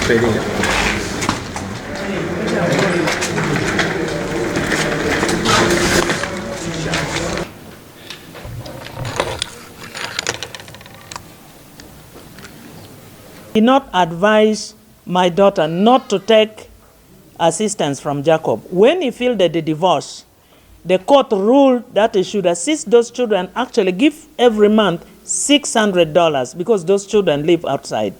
did not advise my daughter not to take assistance from Jacob. When he filed the divorce, the court ruled that he should assist those children, actually give every month $600 because those children live outside.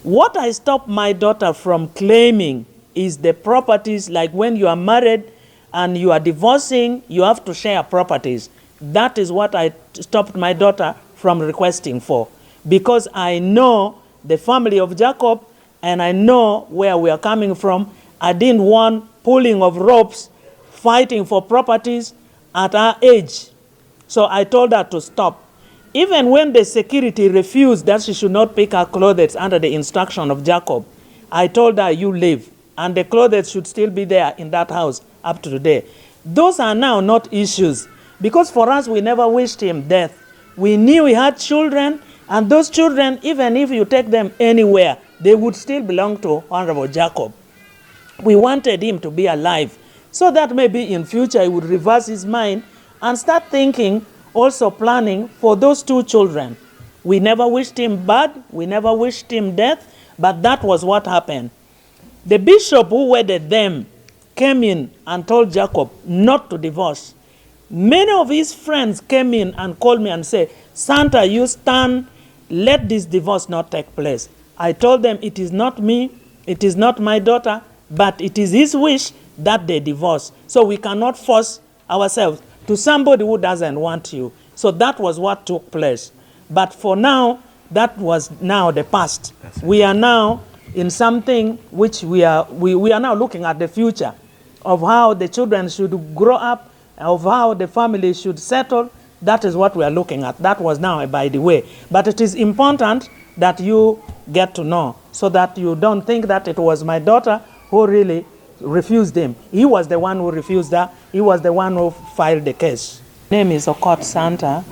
What I stopped my daughter from claiming is the properties, like when you are married and you are divorcing, you have to share properties. That is what I stopped my daughter from requesting for, because I know the family of Jacob and I know where we are coming from. I didn't want pulling of ropes, fighting for properties at our age. So I told her to stop. Even when the security refused that she should not pick her clothes under the instruction of Jacob, I told her, you leave, and the clothes should still be there in that house up to today. Those are now not issues, because for us, we never wished him death. We knew he had children, and those children, even if you take them anywhere, they would still belong to Honorable Jacob. We wanted him to be alive, so that maybe in future he would reverse his mind and start thinking, also planning for those two children. We never wished him bad, we never wished him death, but that was what happened. The bishop who wedded them came in and told Jacob not to divorce. Many of his friends came in and called me and said, Santa, you stand, let this divorce not take place. I told them, it is not me, it is not my daughter, but it is his wish that they divorce. So we cannot force ourselves to somebody who doesn't want you. So that was what took place. But for now, that was now the past. We are now in something which we are now looking at the future of how the children should grow up, of how the family should settle. That is what we are looking at. That was now by the way. But it is important that you get to know, so that you don't think that it was my daughter who really refused him. He was the one who refused her. He was the one who filed the case. Name is Okot Santa,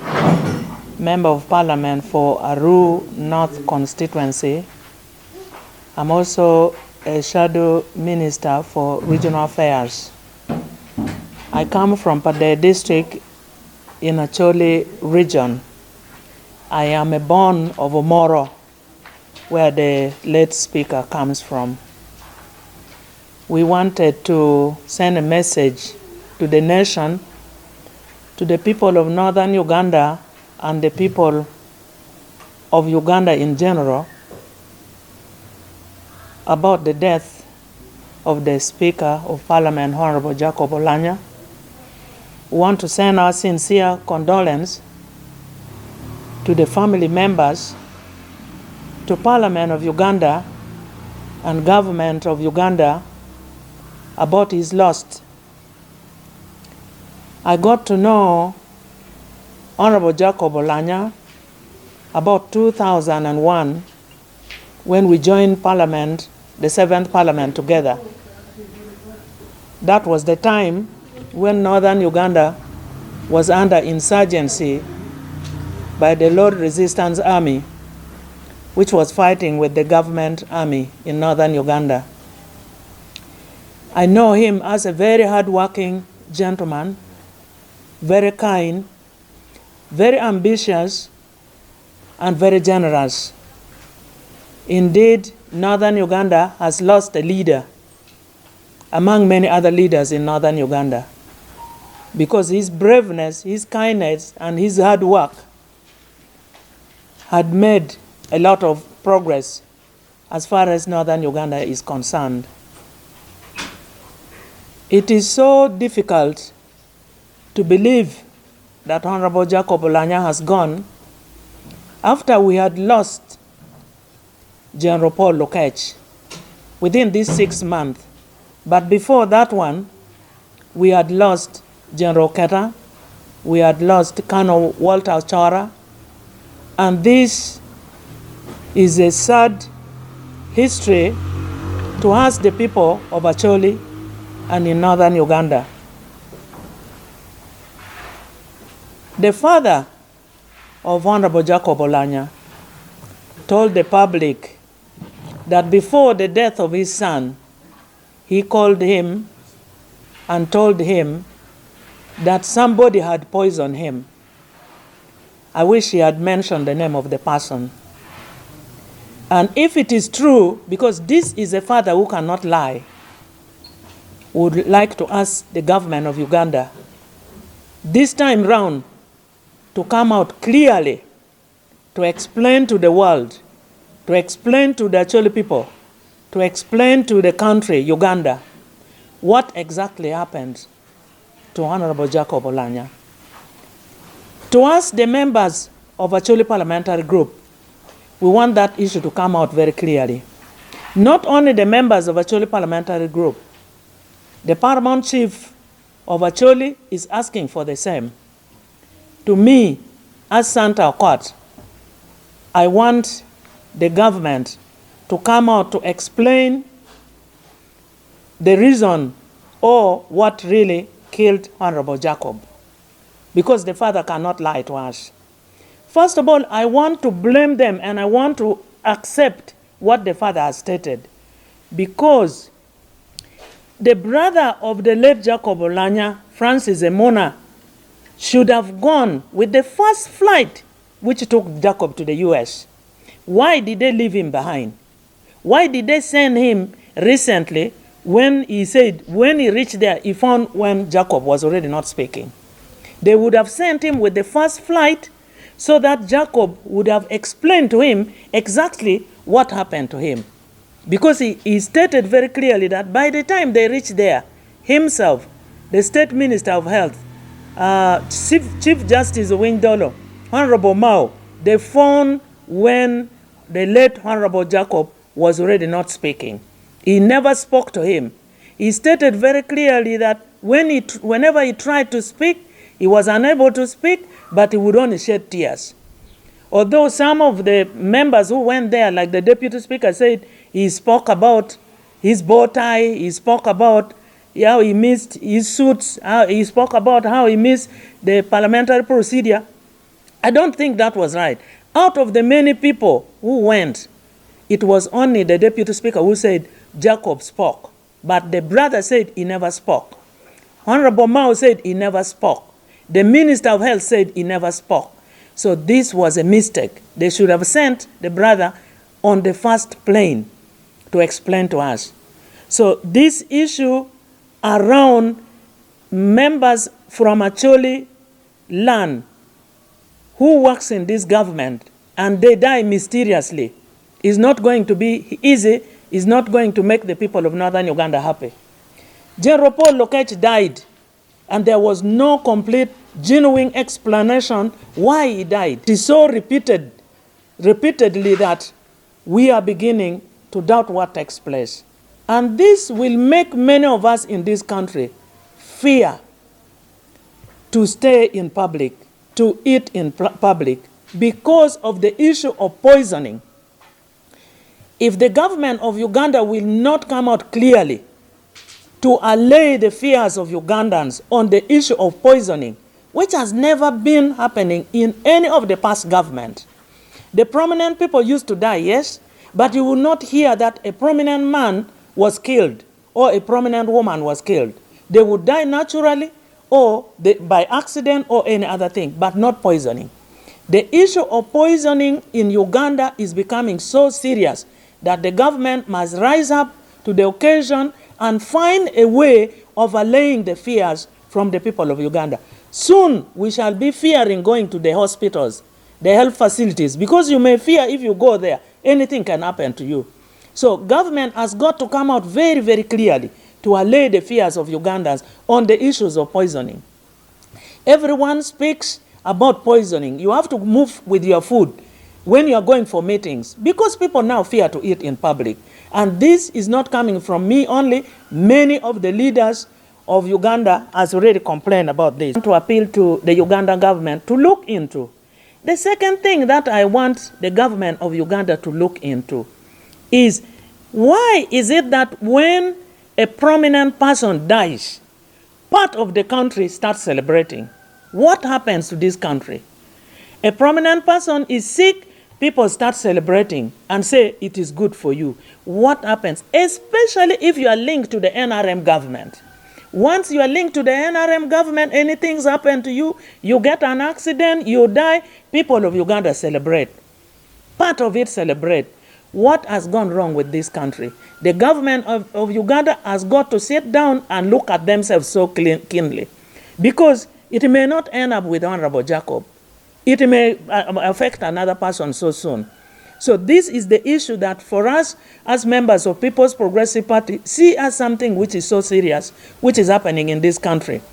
Member of Parliament for Aru North constituency. I'm also a shadow minister for regional affairs. I come from Pade district in Acholi region. I am a born of Omoro, where the late speaker comes from. We wanted to send a message to the nation, to the people of northern Uganda and the people of Uganda in general, about the death of the Speaker of Parliament, Honorable Jacob Oulanyah. We want to send our sincere condolence to the family members, to Parliament of Uganda and government of Uganda about his loss. I got to know Honorable Jacob Oulanyah about 2001 when we joined Parliament, the 7th Parliament together. That was the time when Northern Uganda was under insurgency by the Lord Resistance Army, which was fighting with the government army in Northern Uganda. I know him as a very hard-working gentleman, very kind, very ambitious, and very generous. Indeed, Northern Uganda has lost a leader among many other leaders in Northern Uganda, because his braveness, his kindness, and his hard work had made a lot of progress as far as Northern Uganda is concerned. It is so difficult to believe that Honorable Jacob Oulanyah has gone after we had lost General Paul Lokech within these 6 months. But before that one, we had lost General Keta, we had lost Colonel Walter Chora, and this is a sad history to us, the people of Acholi and in Northern Uganda. The father of Honorable Jacob Oulanyah told the public that before the death of his son, he called him and told him that somebody had poisoned him. I wish he had mentioned the name of the person. And if it is true, because this is a father who cannot lie, would like to ask the government of Uganda this time round to come out clearly to explain to the world, to explain to the Acholi people, to explain to the country, Uganda, what exactly happened to Honorable Jacob Oulanyah. To us, the members of Acholi Parliamentary Group, we want that issue to come out very clearly. Not only the members of Acholi Parliamentary Group, the Paramount Chief of Acholi is asking for the same. To me, as Santa Okot, I want the government to come out to explain the reason or what really killed Honorable Jacob, because the father cannot lie to us. First of all, I want to blame them and I want to accept what the father has stated, because the brother of the late Jacob Oulanyah, Francis Emona, should have gone with the first flight which took Jacob to the US. Why did they leave him behind? Why did they send him recently when he said, when he reached there, he found when Jacob was already not speaking? They would have sent him with the first flight so that Jacob would have explained to him exactly what happened to him. Because he stated very clearly that by the time they reached there, himself, the State Minister of Health, Chief Justice Wingdolo, Honorable Mao, they found when the late Honorable Jacob was already not speaking. He never spoke to him. He stated very clearly that whenever he tried to speak, he was unable to speak, but he would only shed tears. Although some of the members who went there, like the Deputy Speaker said, he spoke about his bow tie, he spoke about how he missed his suits, he spoke about how he missed the parliamentary procedure. I don't think that was right. Out of the many people who went, it was only the Deputy Speaker who said Jacob spoke, but the brother said he never spoke. Honorable Mao said he never spoke. The Minister of Health said he never spoke. So this was a mistake. They should have sent the brother on the first plane to explain to us. So this issue around members from Acholi land who works in this government and they die mysteriously is not going to be easy, is not going to make the people of northern Uganda happy. General Paul Lokech died and there was no complete, genuine explanation why he died. It is so repeatedly that we are beginning to doubt what takes place. And this will make many of us in this country fear to stay in public, to eat in public, because of the issue of poisoning. If the government of Uganda will not come out clearly to allay the fears of Ugandans on the issue of poisoning, which has never been happening in any of the past government. The prominent people used to die, yes, but you will not hear that a prominent man was killed or a prominent woman was killed. They would die naturally or by accident or any other thing, but not poisoning. The issue of poisoning in Uganda is becoming so serious that the government must rise up to the occasion and find a way of allaying the fears from the people of Uganda. Soon we shall be fearing going to the hospitals, the health facilities, because you may fear if you go there, anything can happen to you. So government has got to come out very, very clearly to allay the fears of Ugandans on the issues of poisoning. Everyone speaks about poisoning. You have to move with your food when you are going for meetings, because people now fear to eat in public. And this is not coming from me only. Many of the leaders of Uganda has already complained about this. I want to appeal to the Ugandan government to look into. The second thing that I want the government of Uganda to look into is, why is it that when a prominent person dies, part of the country starts celebrating? What happens to this country? A prominent person is sick people start celebrating and say it is good for you, what happens? Especially if you are linked to the NRM government. Once you are linked to the NRM government, anything's happened to you, you get an accident, you die, people of Uganda celebrate. Part of it celebrate. What has gone wrong with this country? The government of Uganda has got to sit down and look at themselves so keenly. Because it may not end up with Honorable Jacob. It may affect another person so soon. So this is the issue that for us as members of People's Progressive Party see as something which is so serious, which is happening in this country.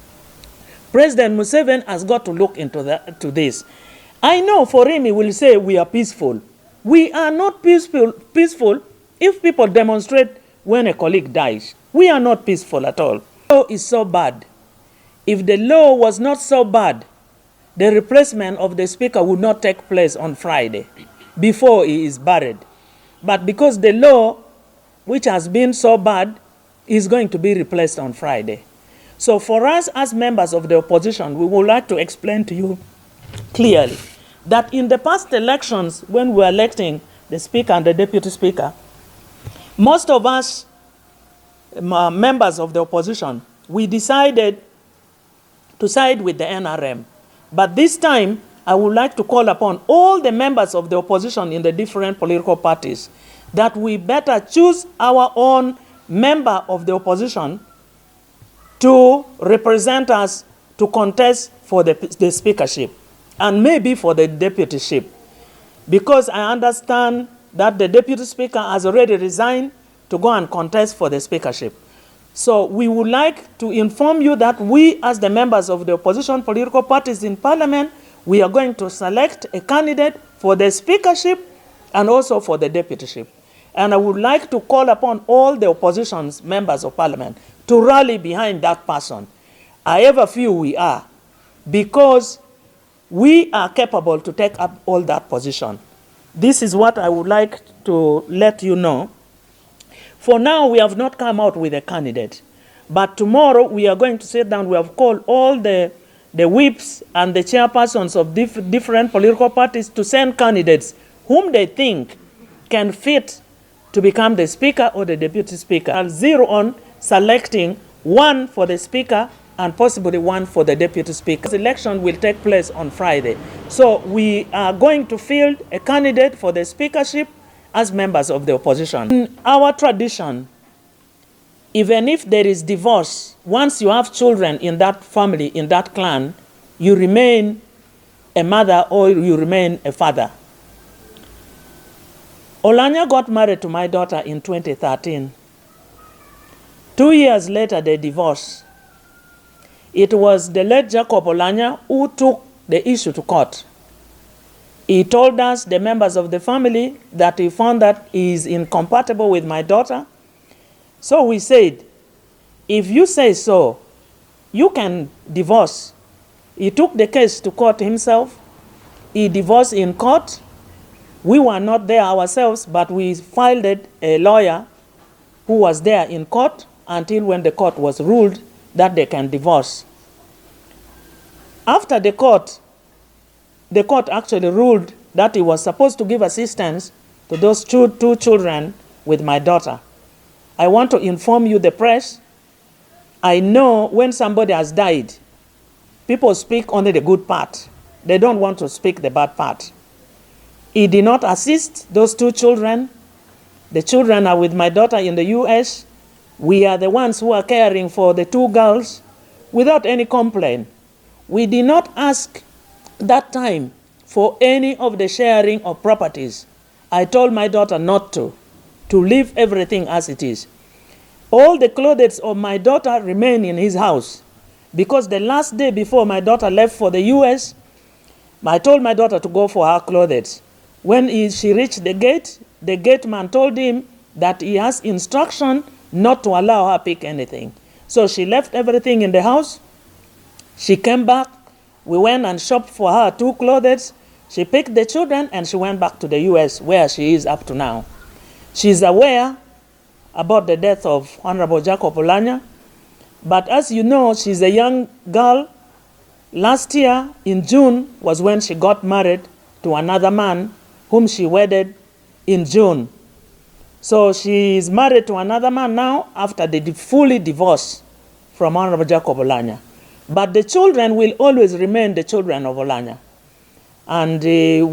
President Museveni has got to look into this. I know for him he will say we are peaceful. We are not peaceful if people demonstrate when a colleague dies. We are not peaceful at all. The law is so bad. If the law was not so bad, the replacement of the speaker would not take place on Friday before he is buried. But because the law, which has been so bad, is going to be replaced on Friday. So for us as members of the opposition, we would like to explain to you clearly that in the past elections, when we were electing the speaker and the deputy speaker, most of us members of the opposition, we decided to side with the NRM. But this time, I would like to call upon all the members of the opposition in the different political parties that we better choose our own member of the opposition to represent us to contest for the speakership and maybe for the deputyship. Because I understand that the deputy speaker has already resigned to go and contest for the speakership. So we would like to inform you that we, as the members of the opposition political parties in parliament, we are going to select a candidate for the speakership and also for the deputyship. And I would like to call upon all the opposition's members of parliament to rally behind that person. I ever feel we are, because we are capable to take up all that position. This is what I would like to let you know. For now, we have not come out with a candidate. But tomorrow, we are going to sit down. We have called all the whips and the chairpersons of different political parties to send candidates whom they think can fit to become the speaker or the deputy speaker. I'll zero on selecting one for the speaker and possibly one for the deputy speaker. This election will take place on Friday. So we are going to field a candidate for the speakership as members of the opposition. In our tradition, even if there is divorce, once you have children in that family, in that clan, you remain a mother or you remain a father. Oulanyah got married to my daughter in 2013. 2 years later, they divorced. It was the late Jacob Oulanyah who took the issue to court. He told us, the members of the family, that he found that he is incompatible with my daughter. So we said, if you say so, you can divorce. He took the case to court himself. He divorced in court. We were not there ourselves, but we filed a lawyer who was there in court until when the court was ruled that they can divorce. After the court actually ruled that he was supposed to give assistance to those two children with my daughter. I want to inform you, the press, I know when somebody has died, people speak only the good part. They don't want to speak the bad part. He did not assist those two children. The children are with my daughter in the US. We are the ones who are caring for the two girls without any complaint. We did not ask that time for any of the sharing of properties. I told my daughter not to leave everything as it is. All the clothes of my daughter remain in his house, because the last day before my daughter left for the US, I told my daughter to go for her clothes. When she reached the gate man told him that he has instruction not to allow her pick anything. So she left everything in the house. She came back. We went and shopped for her two clothes. She picked the children and she went back to the US, where she is up to now. She's aware about the death of Honorable Jacob Oulanyah, but as you know, she's a young girl. Last year in June was when she got married to another man whom she wedded in June. So she is married to another man now after they fully divorced from Honorable Jacob Oulanyah. But the children will always remain the children of Oulanyah. And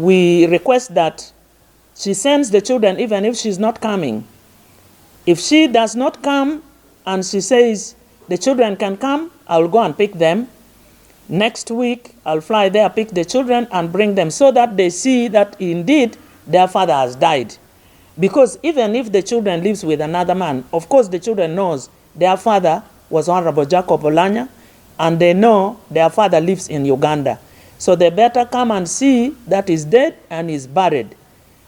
we request that she sends the children even if she's not coming. If she does not come and she says the children can come, I'll go and pick them. Next week, I'll fly there, pick the children and bring them so that they see that indeed their father has died. Because even if the children lives with another man, of course the children knows their father was Honorable Jacob Oulanyah, and they know their father lives in Uganda. So they better come and see that he's dead and he's buried.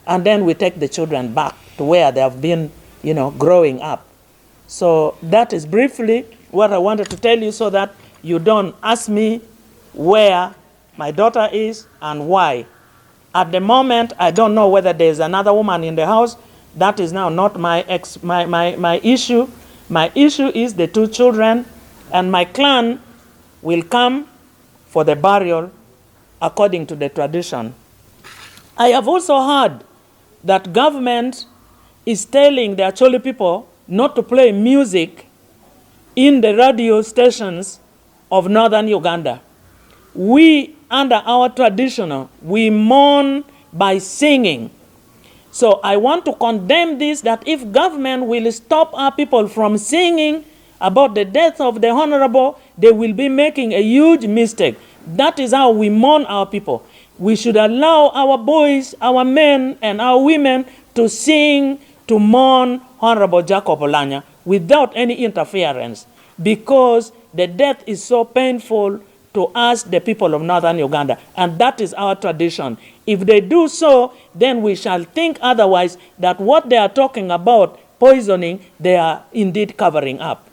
And then we take the children back to where they have been, growing up. So that is briefly what I wanted to tell you so that you don't ask me where my daughter is and why. At the moment, I don't know whether there's another woman in the house. That is now not my issue. My issue is the two children, and my clan will come for the burial according to the tradition. I have also heard that government is telling the Acholi people not to play music in the radio stations of northern Uganda. We, under our tradition, we mourn by singing. So I want to condemn this, that if government will stop our people from singing about the death of the honorable, they will be making a huge mistake. That is how we mourn our people. We should allow our boys, our men, and our women to sing, to mourn Honorable Jacob Oulanyah without any interference, because the death is so painful to us, the people of northern Uganda, and that is our tradition. If they do so, then we shall think otherwise, that what they are talking about, poisoning, they are indeed covering up.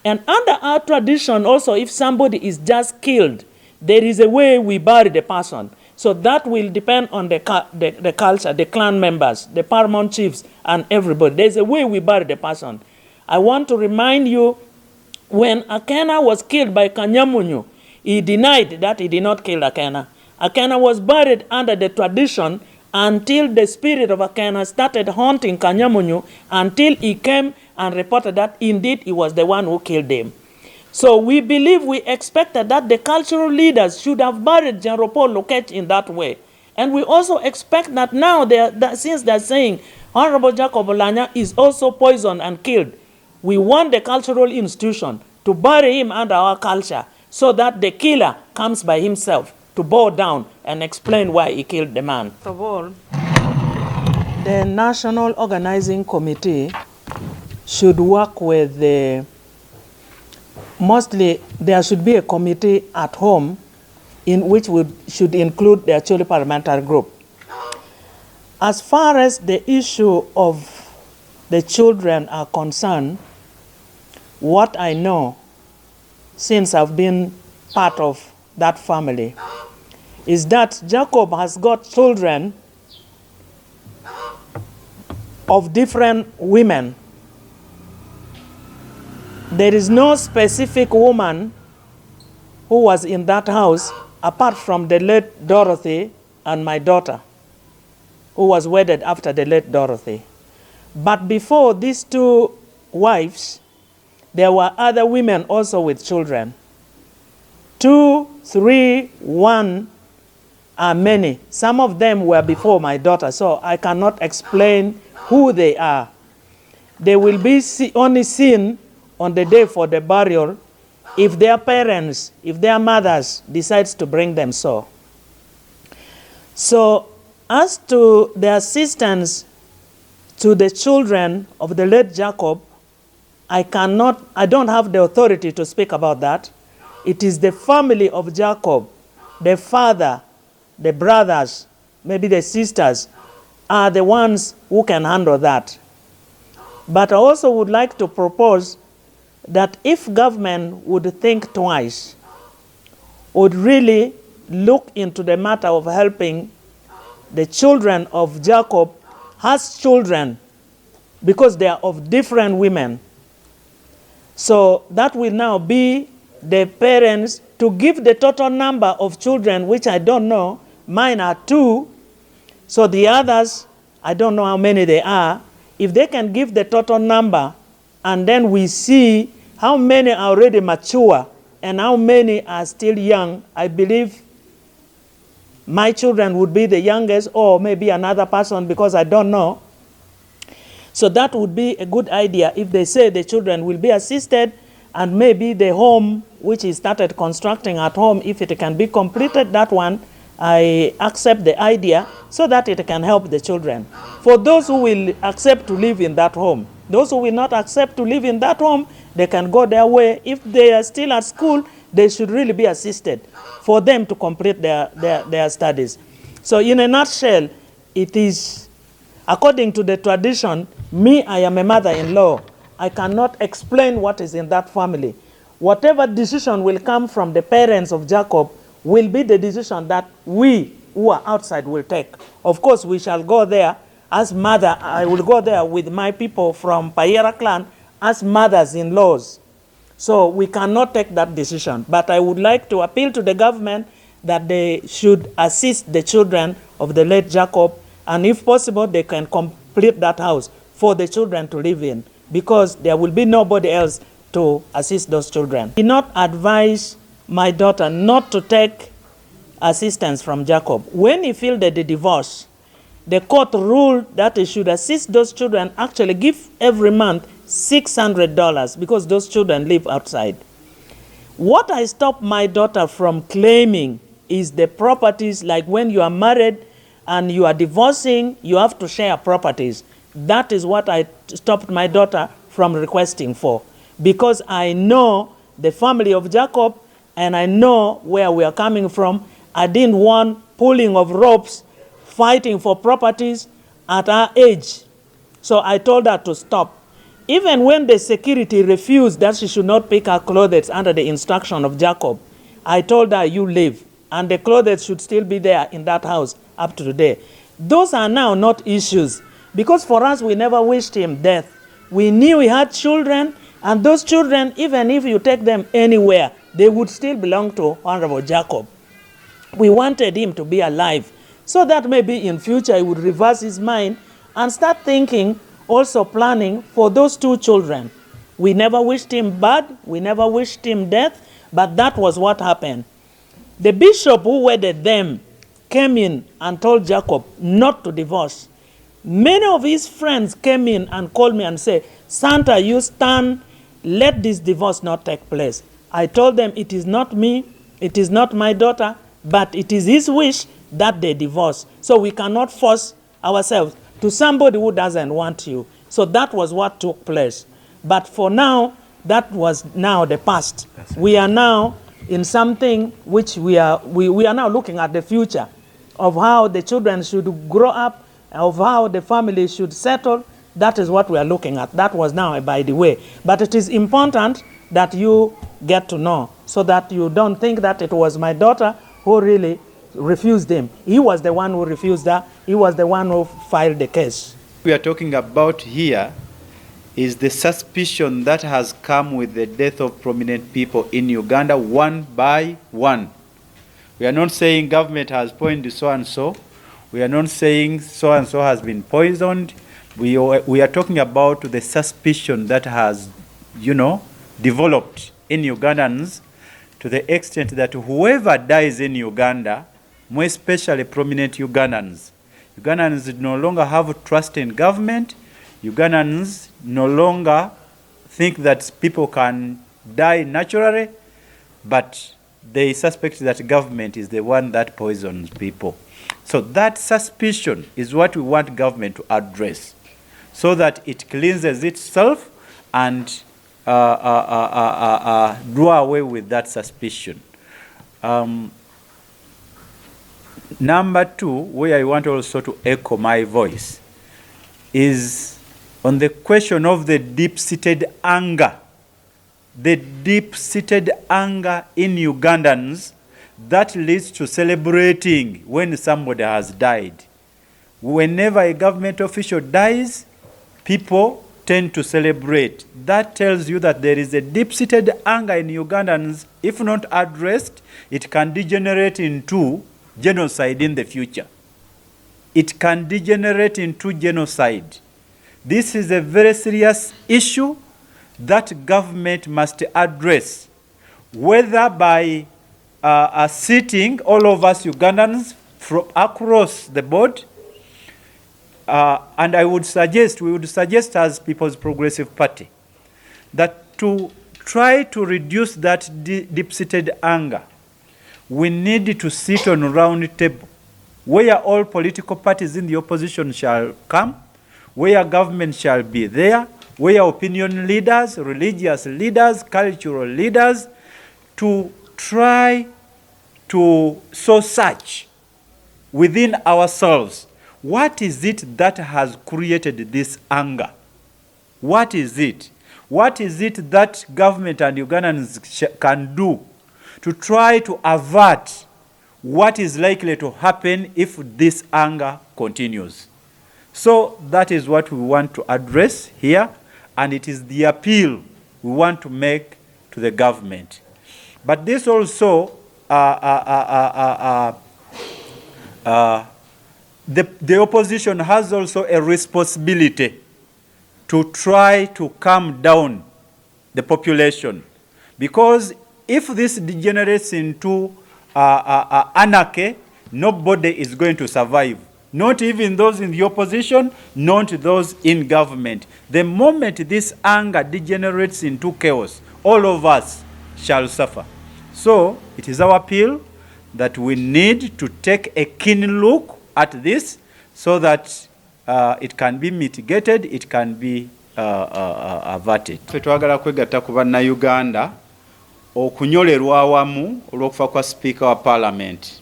And under our tradition also, if somebody is just killed, there is a way we bury the person. So that will depend on the culture, the clan members, the paramount chiefs, and everybody. There's a way we bury the person. I want to remind you, when Akena was killed by Kanyamunyu, he denied that he did not kill Akena. Akena was buried under the tradition until the spirit of Akena started haunting Kanyamunyu, until he came and reported that indeed he was the one who killed him. So we believe, we expected that the cultural leaders should have buried General Paul Lokech in that way. And we also expect that now, since they're saying Honorable Jacob Oulanyah is also poisoned and killed, we want the cultural institution to bury him under our culture, so that the killer comes by himself to bow down and explain why he killed the man. First of all, the National Organizing Committee should work with mostly there should be a committee at home in which we should include the Acholi Parliamentary Group. As far as the issue of the children are concerned, what I know, since I've been part of that family, is that Jacob has got children of different women. There is no specific woman who was in that house apart from the late Dorothy and my daughter, who was wedded after the late Dorothy. But before these two wives, there were other women also with children. 2, 3, 1 are many. Some of them were before my daughter, so I cannot explain who they are. They will be only seen on the day for the burial if their parents, if their mothers decides to bring them so. So as to the assistance to the children of the late Jacob, I don't have the authority to speak about that. It is the family of Jacob, the father, the brothers, maybe the sisters, are the ones who can handle that. But I also would like to propose that if government would think twice, would really look into the matter of helping the children of Jacob as children, because they are of different women. So that will now be the parents to give the total number of children, which I don't know. Mine are 2. So the others, I don't know how many they are. If they can give the total number, and then we see how many are already mature and how many are still young, I believe my children would be the youngest, or maybe another person, because I don't know. So that would be a good idea if they say the children will be assisted, and maybe the home, which is started constructing at home, if it can be completed, that one, I accept the idea so that it can help the children. For those who will accept to live in that home, those who will not accept to live in that home, they can go their way. If they are still at school, they should really be assisted for them to complete their studies. So in a nutshell, it is, according to the tradition, me, I am a mother-in-law. I cannot explain what is in that family. Whatever decision will come from the parents of Jacob will be the decision that we who are outside will take. Of course, we shall go there as mother. I will go there with my people from Payera clan as mothers-in-laws. So we cannot take that decision. But I would like to appeal to the government that they should assist the children of the late Jacob, and if possible, they can complete that house for the children to live in, because there will be nobody else to assist those children. I did not advise my daughter not to take assistance from Jacob. When he filed the divorce, the court ruled that he should assist those children, actually give every month $600, because those children live outside. What I stopped my daughter from claiming is the properties, like when you are married and you are divorcing, you have to share properties. That is what I stopped my daughter from requesting for, because I know the family of Jacob and I know where we are coming from. I didn't want pulling of ropes, fighting for properties at our age. So I told her to stop. Even when the security refused that she should not pick her clothes under the instruction of Jacob, I told her, you leave, and the clothes should still be there in that house up to today. Those are now not issues, because for us, we never wished him death. We knew he had children, and those children, even if you take them anywhere, they would still belong to Honorable Jacob. We wanted him to be alive, so that maybe in future he would reverse his mind and start thinking, also planning for those two children. We never wished him bad, we never wished him death, but that was what happened. The bishop who wedded them came in and told Jacob not to divorce. Many of his friends came in and called me and said, Santa, you stand, let this divorce not take place. I told them, it is not me, it is not my daughter, but it is his wish that they divorce. So we cannot force ourselves to somebody who doesn't want you. So that was what took place. But for now, that was now the past. We are now in something which we are now looking at the future of how the children should grow up, of how the family should settle. That is what we are looking at. That was now by the way. But it is important that you get to know, so that you don't think that it was my daughter who really refused him. He was the one who refused her. He was the one who filed the case. We are talking about here is the suspicion that has come with the death of prominent people in Uganda one by one. We are not saying government has poisoned so and so. We are not saying so and so has been poisoned. We are talking about the suspicion that has, developed in Ugandans, to the extent that whoever dies in Uganda, more especially prominent Ugandans no longer have trust in government. Ugandans no longer think that people can die naturally, but they suspect that government is the one that poisons people. So that suspicion is what we want government to address, so that it cleanses itself and do away with that suspicion. Number two, where I want also to echo my voice, is on the question of the deep-seated anger. The deep-seated anger in Ugandans that leads to celebrating when somebody has died. Whenever a government official dies, people tend to celebrate. That tells you that there is a deep-seated anger in Ugandans. If not addressed, it can degenerate into genocide in the future. it can degenerate into genocide. This is a very serious issue that government must address, whether by sitting, all of us Ugandans from across the board, and we would suggest as People's Progressive Party that to try to reduce that deep-seated anger, we need to sit on a round table where all political parties in the opposition shall come, where government shall be there, where opinion leaders, religious leaders, cultural leaders, to try to search within ourselves, what is it that has created this anger? What is it? What is it that government and Ugandans can do to try to avert what is likely to happen if this anger continues? So that is what we want to address here, and it is the appeal we want to make to the government. But this also, the opposition has also a responsibility to try to calm down the population, because if this degenerates into anarchy, nobody is going to survive. Not even those in the opposition, not those in government. The moment this anger degenerates into chaos, all of us shall suffer. So it is our appeal that we need to take a keen look at this so that it can be mitigated, it can be averted. Twagala kwegatta ku bannayuganda okunyolerwa awamu olw'okufa kwa speaker wa parliament.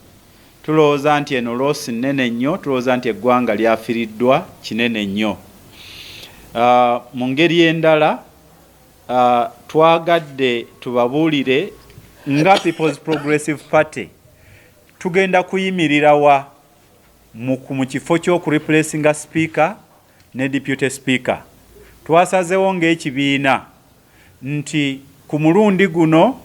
Tulowooza nti eno loosi nnene nnyo, tulowooza nti eggwanga lyafiriddwa kinene nnyo. Mu ngeri endala twagadde tubabuulire nga People's Progressive Party tugenda kuyimirirawa mu kifo ky'okureplacinga speaker ne deputy speaker. Twasazeewo ng'ekibiina nti ku mulundi guno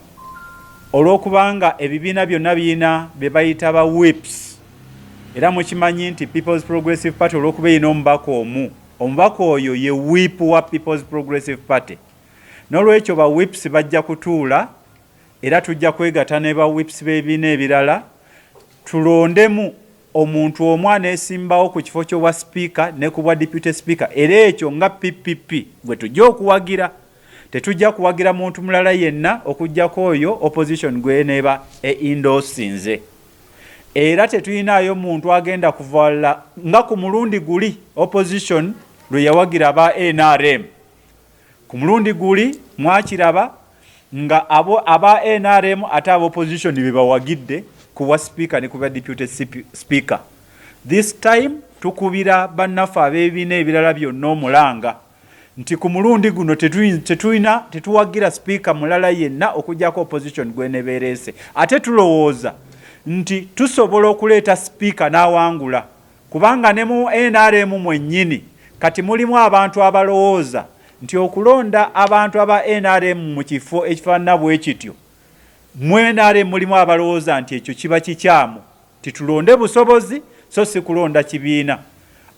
olw'okubanga ebibiina byonna birina bye bayita ba whips, era mukimanyi nti People's Progressive Party olw'okuba erina omubaka omu, omubaka oyo ye whip wa People's Progressive Party. N'olwekyo ba whips bajja kutuula, era tujja kwegatta ne ba whips b'ebibiina ebirala, tulondemu omuntu omu aneesimbawo ku kifo ky'obwa speaker ne ku bwa deputy speaker, era ekyo nga PPP bwe tujja okuwagira. Tetujja kuwagira muntu mulala yenna okujjako oyo opposition gwe neeba endorsinze. Era tetuyinaayo muntu agenda kuvala nga ku mulundi guli opposition lwe yawagira aba NRM. Ku mulundi guli mwakiraba nga aba NRM ate aba opposition be bawagidde ku bwa speaker ne ku bwa deputy speaker. This time tukubira bannaffe ab'ebibiina ebirala byonna omulanga nti ku mulundi guno tetuwagira speaker mulala yenna okujjako opposition gwenebeerese. Ate tulowooza nti tusobola okuleeta speaker n'awangula, kubanga ne mu NRM mwennyini kati mulimu abantu abalowooza nti okulonda abantu aba NRM mu kifo ekifaanana bwe kityo, mu NRM mulimu abalowooza nti ekyo kiba kikyamu, titulonde busobozi so si kulonda kibiina.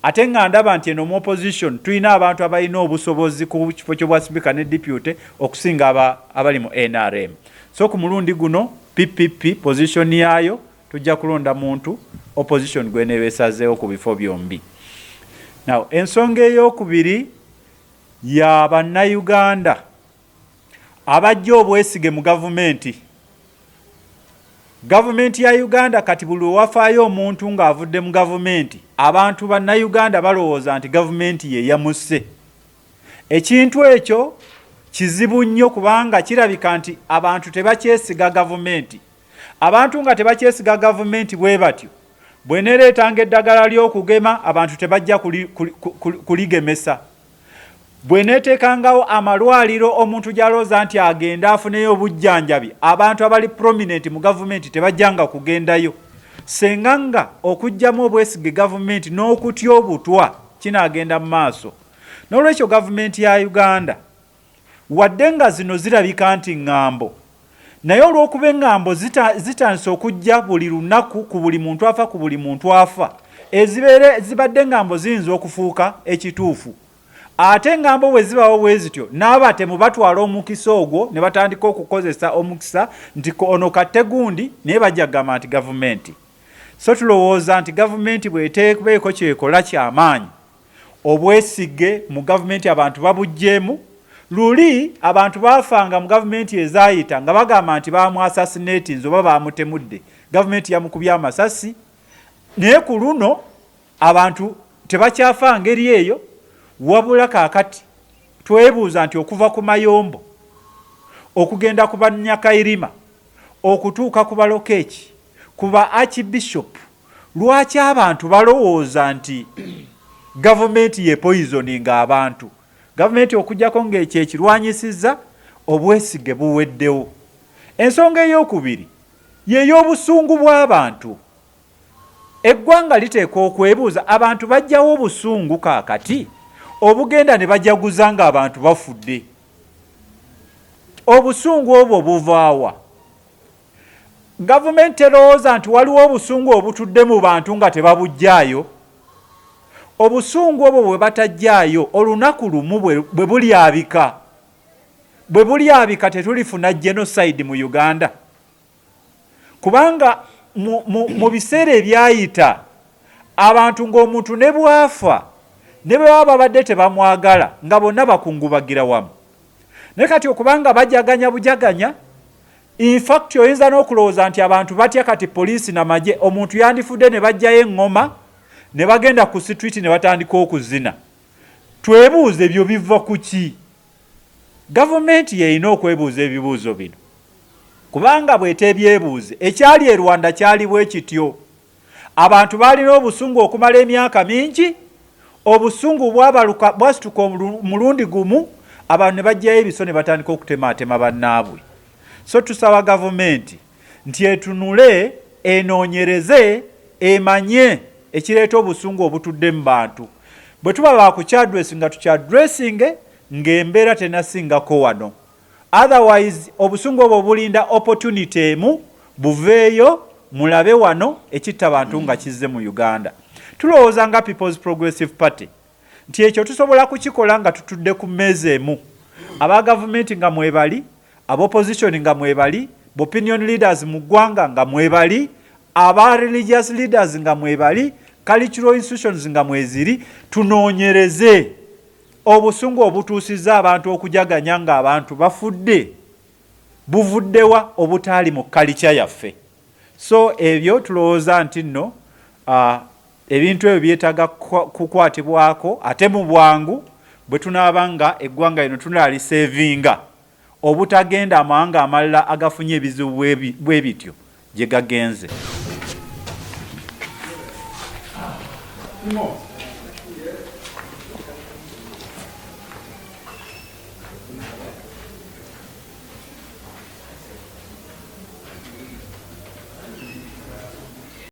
Ate nga ndaba nti eno mu opposition tulina abantu abalina obusobozi ku kifo ky'obwa speaker ne deputy okusinga abali mu NRM. So ku mulundi guno PPP position yaayo tujja kulonda muntu opposition gwenebeesazeewo ku bifo byombi. Now ensonga ey'okubiri ya bannayuganda abajja obwesige mu gavumenti. Gavumenti ya Uganda kati buli wafaayo omuntu ng'avudde mu gavumenti, abantu bannayuganda balowooza nti gavumenti ye yamusse. Ekintu ekyo kizibu nnyo kubanga kirabika nti abantu tebakyesiga gavumenti. Abantu nga tebakyesiga gavumenti bwe batyo, bw'eneereetanga eddagala ly'okugema abantu tebajja kuligemesa. Bw'eneeteekangawo amalwaliro omuntu gy'alowooza nti agenda afuneyo obujjanjabi, abantu abali prominent mu gavumenti tebajjanga kugendayo. Senga nga okuggyamu obwesige gavumenti n'okutya obutwa kinaagenda mu maaso. N'olwekyo gavumenti ya Uganda wadde nga zino zirabika nti ŋŋambo, naye olw'okuba eŋŋambo zitandise okujja buli lunaku ku buli muntu afa ku buli muntu afa, ezibeere zibadde ngambo ziyinza okufuuka ekituufu. Ate ngambo bwe zibawo bwe zityo n'abatemu batwala omukisa ogwo ne batandika okukozesa omukisa nti ono katte gundi naye bajja kugamba nti gavumenti. So tulowooza nti gavumenti bw'eteebeeko kyekola ky'amaanyi obwesige mu gavumenti abantu babugjeemu. Luli abantu baafanga mu gavumenti ezaayita nga bagamba nti baamu assassinating oba baamutemudde, gavumenti yamukubya amasasi. Naye ku luno abantu tebakyafa ngeri eyo, wabula kaakati twebuuza nti okuva ku Mayombo okugenda ku Banyakairima okutuuka ku Balokeeki ku ba Archbishop, lwaki abantu balowooza nti gavumenti ye poisoning abantu? Gavumenti okujjako ng'ekyo ekirwanyisizza obwesige buweddewo. Ensonga ey'okubiri y'ey'obusungu bw'abantu. Eggwanga liteekwa okwebuuza, abantu bajjawo obusungu kaakati obugenda ne bajaguza ng'abantu bafudde. Obusungu obwo buvaawa? Gavumenti erowooza nti waliwo obusungu obutudde mu bantu nga tebabujjaayo. Obusungu obwo bwe batajjaayo olunaku lumu bwe bulyabika tetulifuna genocide mu Uganda. Kubanga mu biseera ebyayita abantu ng'omuntu ne bwafa ne bwe baba babadde tebamwagala nga bonna bakungubagira wamu. Naye kati okubanga bajaganya bujaganya, in fact oyinza n'okulowooza nti abantu batya kati poliisi n'amagye, omuntu yandifudde ne bajjayo eŋŋoma ne bagenda ku street ne batandika okuzina. Twebuuze ebyo biva ku ki? Gavumenti yeyina okwebuuza ebibuuzo bino, kubanga bw'etebyebuuze ekyali e Rwanda kyali bwe kityo. Abantu balina obusungu okumala emyaka mingi, obusungu bwasituka omulundi gumu, abantu ne bajjayo ebiso ne batandika okutemaatema bannaabwe. So tusaba gavumenti nti etunule, enoonyereze, emanye ekireeta obusungu obutudde mu bantu. Bwe tuba bakukyadressinga tukyadressinge ng'embeera tenasingako wano. Otherwise obusungu obwo bulinda opportunity emu buveeyo mulabe wano ekitta abantu nga kizze mu Uganda. Tulowooza nga People's Progressive Party nti ekyo tusobola kukikola nga tutudde ku mmeeza emu. Aba gavumenti nga mwebali, aba opposition nga mwebali, opinion leaders mu ggwanga nga mwebali, aba religious leaders nga mwebali, cultural institutions nga mweziri, tunoonyereze obusungu obutuusizza abantu okujaganya nga abantu bafudde buvuddewa obutaali mu culture yaffe. So ebyo tulowooza nti nno ebintu ebyo byetaaga kukwatibwako ate mu bwangu bwe tunaaba nga eggwanga lino tunaliseevinga obutagenda amawanga amalala agafunye ebizibu bwe bityo gye gagenze.